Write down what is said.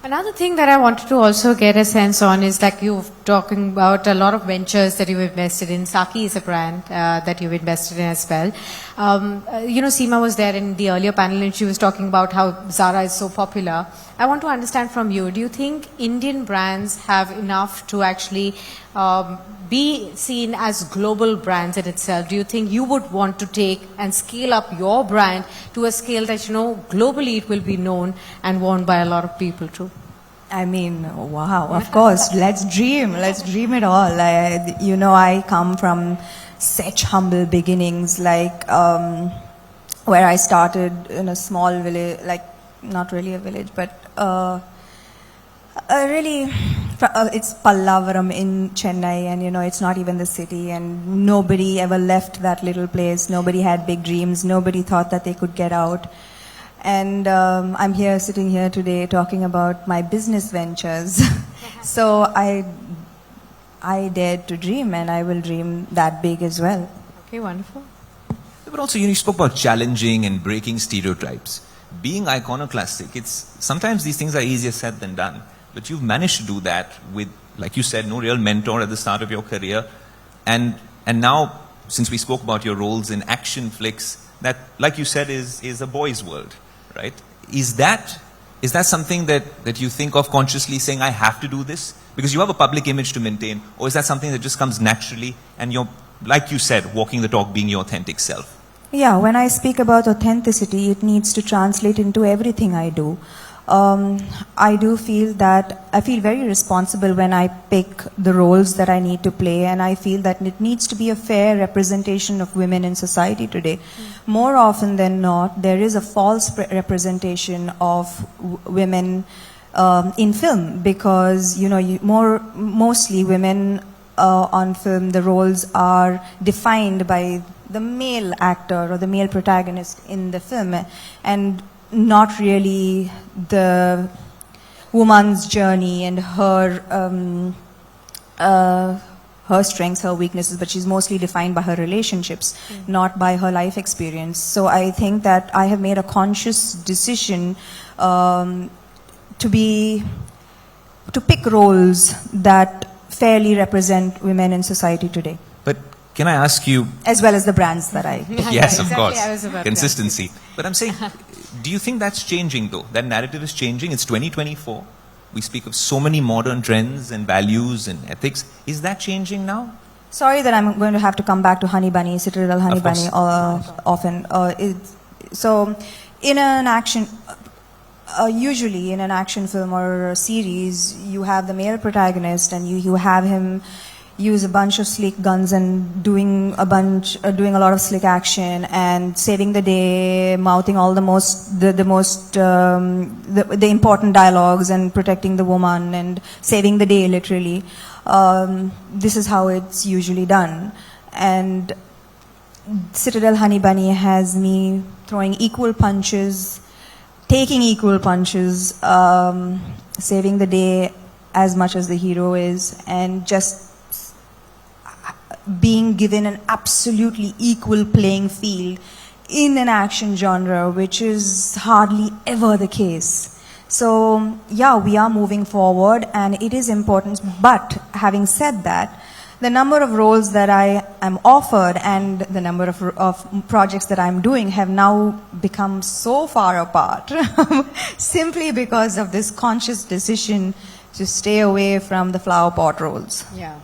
Another thing that I wanted to also get a sense on is like you're talking about a lot of ventures that you've invested in. Sakshi is a brand that you've invested in as well. Seema was there in the earlier panel and she was talking about how Zara is so popular. I want to understand from you, do you think Indian brands have enough to actually be seen as global brands in itself? Do you think you would want to take and scale up your brand to a scale that, globally it will be known and worn by a lot of people too? I mean, wow, of course. Let's dream it all. I come from such humble beginnings, where I started in a small village, not really a village, but it's Pallavaram in Chennai, and it's not even the city, and nobody ever left that little place. Nobody had big dreams. Nobody thought that they could get out. And I'm sitting here today talking about my business ventures. So I dared to dream, and I will dream that big as well. Okay, wonderful. But also, you spoke about challenging and breaking stereotypes. Being iconoclastic, sometimes these things are easier said than done. But you've managed to do that with, like you said, no real mentor at the start of your career. And now, since we spoke about your roles in action flicks, that, like you said, is a boy's world, right? Is that something that you think of consciously, saying, I have to do this? Because you have a public image to maintain. Or is that something that just comes naturally and you're, like you said, walking the talk, being your authentic self? Yeah, when I speak about authenticity, it needs to translate into everything I do. I feel very responsible when I pick the roles that I need to play, and I feel that it needs to be a fair representation of women in society today. More often than not, there is a false representation of women in film, because mostly women on film, the roles are defined by the male actor or the male protagonist in the film, and not really the woman's journey and her strengths, her weaknesses, but she's mostly defined by her relationships, not by her life experience. So I think that I have made a conscious decision to pick roles that fairly represent women in society today. But can I ask you... As well as the brands that I... Yes, of course. Exactly, Consistency. But I'm saying, do you think that's changing though? That narrative is changing? It's 2024. We speak of so many modern trends and values and ethics. Is that changing now? Sorry that I'm going to have to come back to Honey Bunny, Citadel Honey Bunny often. So in an action... usually in an action film or a series, you have the male protagonist and you have him use a bunch of sleek guns and doing a lot of slick action and saving the day, mouthing all the important dialogues and protecting the woman and saving the day, literally. This is how it's usually done. And Citadel Honey Bunny has me throwing equal punches, taking equal punches, saving the day as much as the hero is, and just being given an absolutely equal playing field in an action genre, which is hardly ever the case. So yeah, we are moving forward and it is important, but having said that, the number of roles that I am offered and the number of projects that I'm doing have now become so far apart simply because of this conscious decision to stay away from the flower pot roles. Yeah.